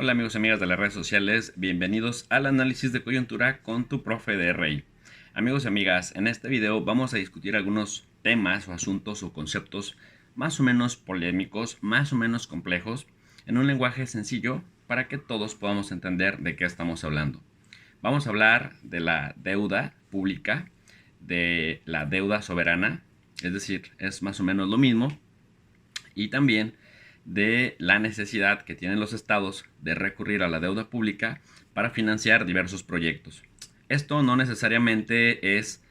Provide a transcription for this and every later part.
Hola amigos y amigas de las redes sociales, bienvenidos al análisis de coyuntura con tu profe de RI. Amigos y amigas, en este video vamos a discutir algunos temas o asuntos o conceptos más o menos polémicos, más o menos complejos, en un lenguaje sencillo para que todos podamos entender de qué estamos hablando. Vamos a hablar de la deuda pública, de la deuda soberana, es decir, es más o menos lo mismo, y también de la necesidad que tienen los estados de recurrir a la deuda pública para financiar diversos proyectos. Esto no necesariamente es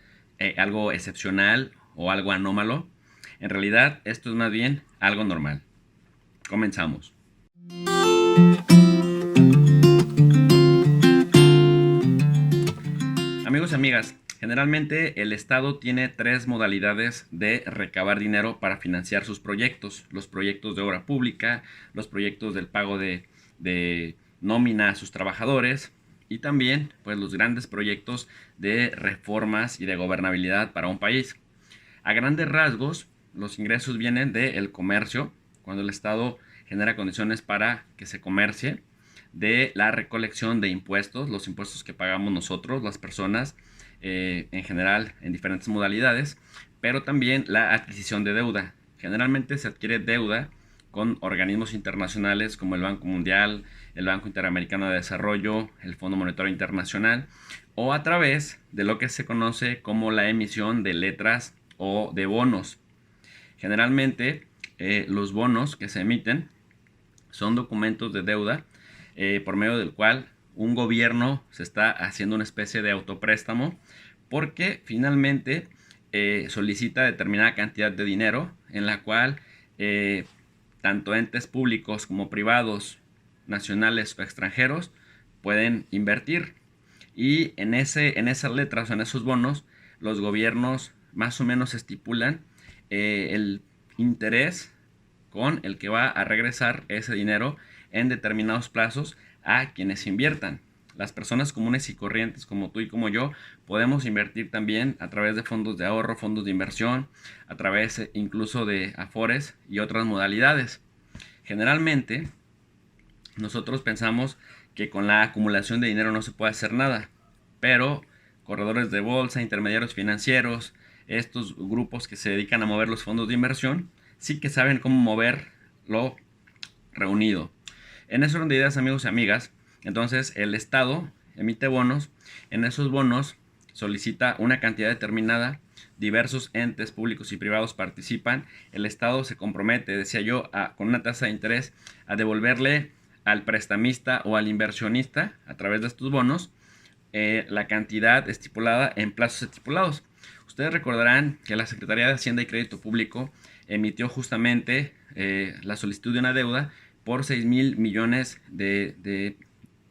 algo excepcional o algo anómalo. En realidad, esto es más bien algo normal. Comenzamos. Amigos y amigas, generalmente el Estado tiene tres modalidades de recabar dinero para financiar sus proyectos. Los proyectos de obra pública, los proyectos del pago de nómina a sus trabajadores y también pues, los grandes proyectos de reformas y de gobernabilidad para un país. A grandes rasgos, los ingresos vienen del comercio, cuando el Estado genera condiciones para que se comercie, de la recolección de impuestos, los impuestos que pagamos nosotros, las personas, en general en diferentes modalidades, pero también la adquisición de deuda. Generalmente se adquiere deuda con organismos internacionales como el Banco Mundial, el Banco Interamericano de Desarrollo, el Fondo Monetario Internacional, o a través de lo que se conoce como la emisión de letras o de bonos. Generalmente los bonos que se emiten son documentos de deuda por medio del cual un gobierno se está haciendo una especie de autopréstamo porque finalmente solicita determinada cantidad de dinero en la cual tanto entes públicos como privados, nacionales o extranjeros, pueden invertir. Y en esas letras o en esos bonos, los gobiernos más o menos estipulan el interés con el que va a regresar ese dinero en determinados plazos a quienes inviertan. Las personas comunes y corrientes como tú y como yo podemos invertir también a través de fondos de ahorro, fondos de inversión, a través incluso de afores y otras modalidades. Generalmente nosotros pensamos que con la acumulación de dinero no se puede hacer nada, pero corredores de bolsa, intermediarios financieros, estos grupos que se dedican a mover los fondos de inversión, sí que saben cómo mover lo reunido. En ese orden de ideas, amigos y amigas, entonces el Estado emite bonos, en esos bonos solicita una cantidad determinada, diversos entes públicos y privados participan, el Estado se compromete, decía yo, con una tasa de interés a devolverle al prestamista o al inversionista a través de estos bonos la cantidad estipulada en plazos estipulados. Ustedes recordarán que la Secretaría de Hacienda y Crédito Público emitió justamente la solicitud de una deuda por 6,000 millones de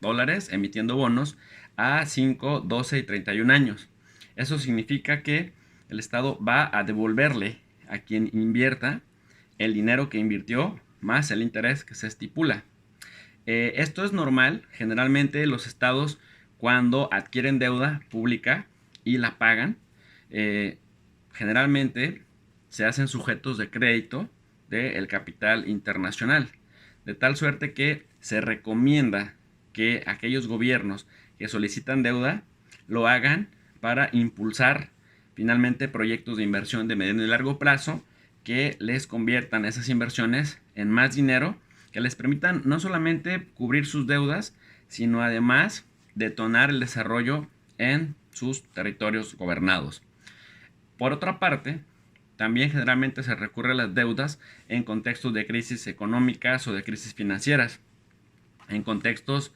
dólares, emitiendo bonos a 5, 12 y 31 años. Eso significa que el Estado va a devolverle a quien invierta el dinero que invirtió más el interés que se estipula. Esto es normal. Generalmente los estados, cuando adquieren deuda pública y la pagan, eh, generalmente se hacen sujetos de crédito del capital internacional, de tal suerte que se recomienda que aquellos gobiernos que solicitan deuda lo hagan para impulsar finalmente proyectos de inversión de mediano y largo plazo que les conviertan esas inversiones en más dinero, que les permitan no solamente cubrir sus deudas, sino además detonar el desarrollo en sus territorios gobernados. Por otra parte, también generalmente se recurre a las deudas en contextos de crisis económicas o de crisis financieras, en contextos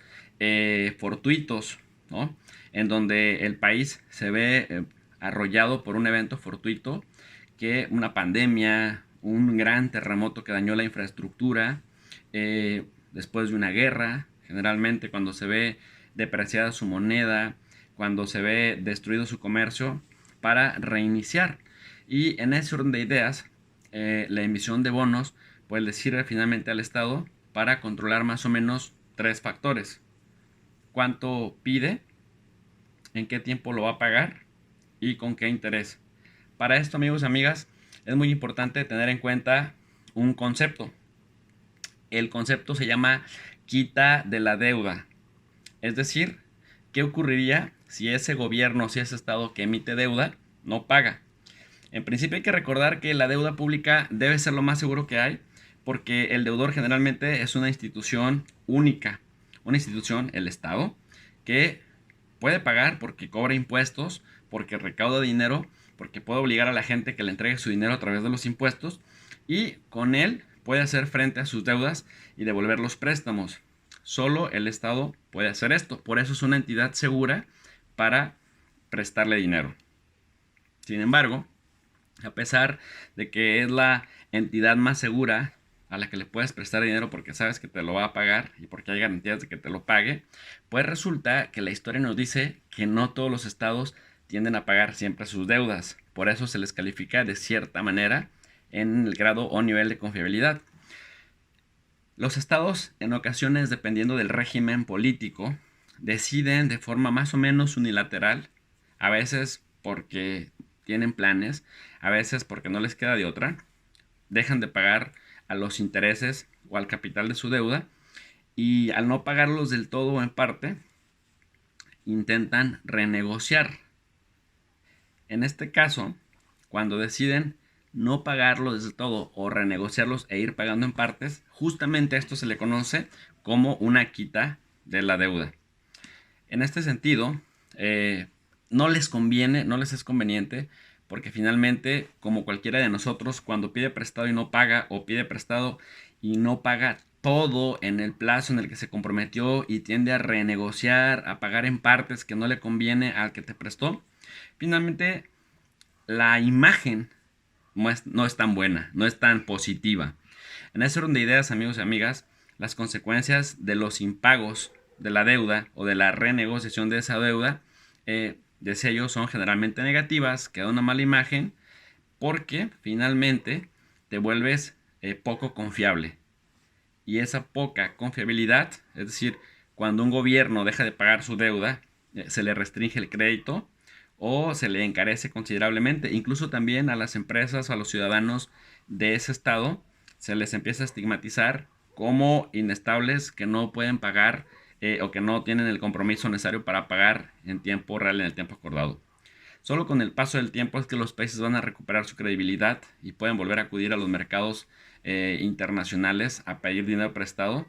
fortuitos, ¿no? En donde el país se ve arrollado por un evento fortuito, que una pandemia, un gran terremoto que dañó la infraestructura, después de una guerra, generalmente cuando se ve depreciada su moneda, cuando se ve destruido su comercio, para reiniciar. Y en ese orden de ideas, la emisión de bonos pues le sirve finalmente al Estado para controlar más o menos tres factores: cuánto pide, en qué tiempo lo va a pagar y con qué interés. Para esto, amigos y amigas, es muy importante tener en cuenta un concepto. El concepto se llama quita de la deuda. Es decir, ¿qué ocurriría si ese gobierno, si ese estado que emite deuda no paga? En principio hay que recordar que la deuda pública debe ser lo más seguro que hay, porque el deudor generalmente es una institución única, una institución, el Estado, que puede pagar porque cobra impuestos, porque recauda dinero, porque puede obligar a la gente que le entregue su dinero a través de los impuestos y con él puede hacer frente a sus deudas y devolver los préstamos. Solo el Estado puede hacer esto, por eso es una entidad segura para prestarle dinero. Sin embargo, a pesar de que es la entidad más segura a la que le puedes prestar dinero porque sabes que te lo va a pagar y porque hay garantías de que te lo pague, pues resulta que la historia nos dice que no todos los estados tienden a pagar siempre sus deudas. Por eso se les califica de cierta manera en el grado o nivel de confiabilidad. Los estados, en ocasiones, dependiendo del régimen político, deciden de forma más o menos unilateral, a veces porque tienen planes, a veces porque no les queda de otra, dejan de pagar a los intereses o al capital de su deuda y al no pagarlos del todo o en parte, intentan renegociar. En este caso, cuando deciden no pagarlos del todo o renegociarlos e ir pagando en partes, justamente a esto se le conoce como una quita de la deuda. En este sentido, no les conviene, no les es conveniente, porque finalmente, como cualquiera de nosotros, cuando pide prestado y no paga, o pide prestado y no paga todo en el plazo en el que se comprometió y tiende a renegociar, a pagar en partes que no le conviene al que te prestó, finalmente la imagen no es tan buena, no es tan positiva. En ese orden de ideas, amigos y amigas, las consecuencias de los impagos de la deuda o de la renegociación de esa deuda, decía yo, son generalmente negativas, queda una mala imagen, porque finalmente te vuelves poco confiable. Y esa poca confiabilidad, es decir, cuando un gobierno deja de pagar su deuda, se le restringe el crédito o se le encarece considerablemente. Incluso también a las empresas o a los ciudadanos de ese estado se les empieza a estigmatizar como inestables que no pueden pagar o que no tienen el compromiso necesario para pagar en tiempo real, en el tiempo acordado. Solo con el paso del tiempo es que los países van a recuperar su credibilidad y pueden volver a acudir a los mercados internacionales a pedir dinero prestado.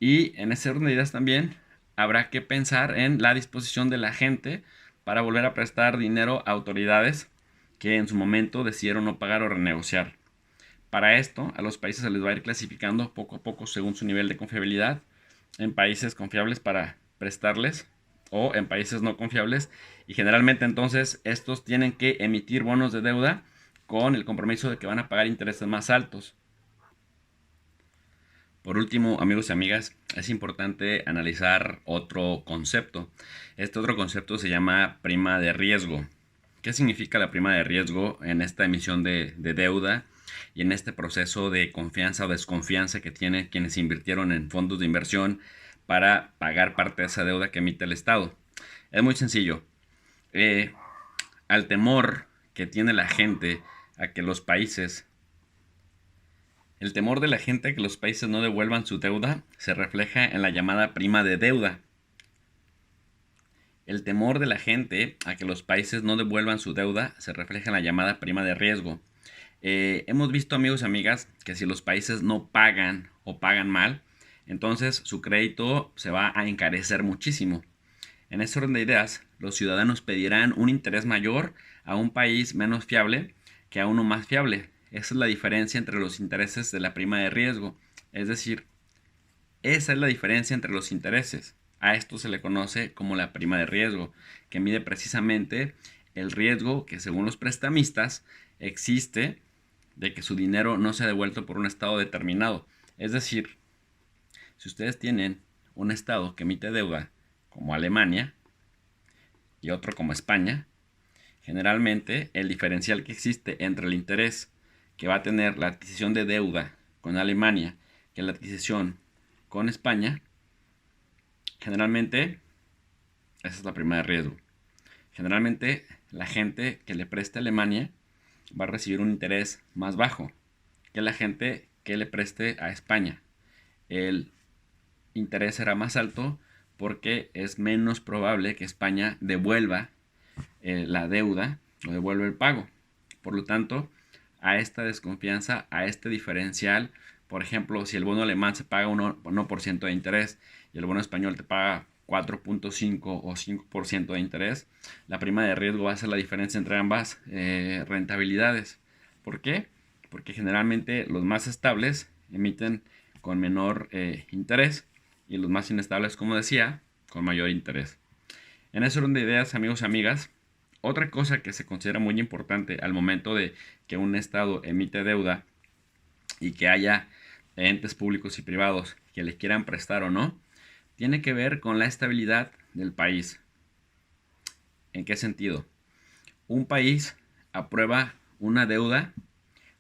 Y en ese orden de ideas también habrá que pensar en la disposición de la gente para volver a prestar dinero a autoridades que en su momento decidieron no pagar o renegociar. Para esto, a los países se les va a ir clasificando poco a poco según su nivel de confiabilidad en países confiables para prestarles o en países no confiables, y generalmente entonces estos tienen que emitir bonos de deuda con el compromiso de que van a pagar intereses más altos. Por último, amigos y amigas, es importante analizar otro concepto. Este otro concepto se llama prima de riesgo. ¿Qué significa la prima de riesgo en esta emisión de deuda y en este proceso de confianza o desconfianza que tienen quienes invirtieron en fondos de inversión para pagar parte de esa deuda que emite el Estado? Es muy sencillo. Al temor que tiene la gente a que los países El temor de la gente a que los países no devuelvan su deuda se refleja en la llamada prima de deuda. El temor de la gente a que los países no devuelvan su deuda se refleja en la llamada prima de riesgo. Hemos visto, amigos y amigas, que si los países no pagan o pagan mal, entonces su crédito se va a encarecer muchísimo. En ese orden de ideas, los ciudadanos pedirán un interés mayor a un país menos fiable que a uno más fiable. Esa es la diferencia entre los intereses de la prima de riesgo. Es decir, esa es la diferencia entre los intereses. A esto se le conoce como la prima de riesgo, que mide precisamente el riesgo que, según los prestamistas, existe de que su dinero no sea devuelto por un estado determinado. Es decir, si ustedes tienen un estado que emite deuda como Alemania y otro como España, generalmente el diferencial que existe entre el interés que va a tener la adquisición de deuda con Alemania que la adquisición con España, generalmente esa es la prima de riesgo. Generalmente la gente que le preste a Alemania va a recibir un interés más bajo que la gente que le preste a España. El interés será más alto porque es menos probable que España devuelva la deuda o devuelva el pago. Por lo tanto, a esta desconfianza, a este diferencial, por ejemplo, si el bono alemán se paga 1% de interés y el bono español te paga 4.5 o 5% de interés, la prima de riesgo va a ser la diferencia entre ambas rentabilidades. ¿Por qué? Porque generalmente los más estables emiten con menor interés y los más inestables, como decía, con mayor interés. En ese orden de ideas, amigos y amigas, otra cosa que se considera muy importante al momento de que un Estado emite deuda y que haya entes públicos y privados que le quieran prestar o no, tiene que ver con la estabilidad del país. ¿En qué sentido? Un país aprueba una deuda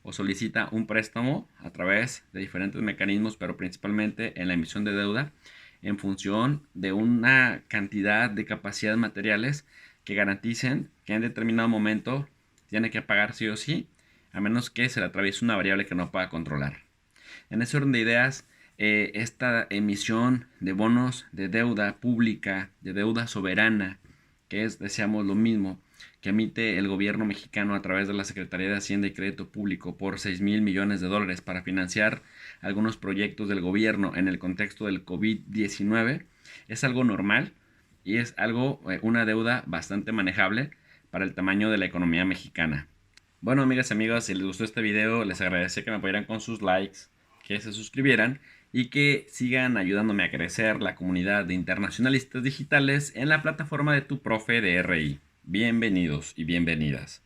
o solicita un préstamo a través de diferentes mecanismos, pero principalmente en la emisión de deuda, en función de una cantidad de capacidades materiales que garanticen que en determinado momento tiene que pagar sí o sí, a menos que se le atraviese una variable que no pueda controlar. En ese orden de ideas, esta emisión de bonos de deuda pública, de deuda soberana, que es, deseamos, lo mismo que emite el gobierno mexicano a través de la Secretaría de Hacienda y Crédito Público por 6,000 millones de dólares para financiar algunos proyectos del gobierno en el contexto del COVID-19, es algo normal y es algo, una deuda bastante manejable para el tamaño de la economía mexicana. Bueno, amigas y amigos, si les gustó este video, les agradecería que me apoyaran con sus likes, que se suscribieran y que sigan ayudándome a crecer la comunidad de internacionalistas digitales en la plataforma de Tu Profe de RI. Bienvenidos y bienvenidas.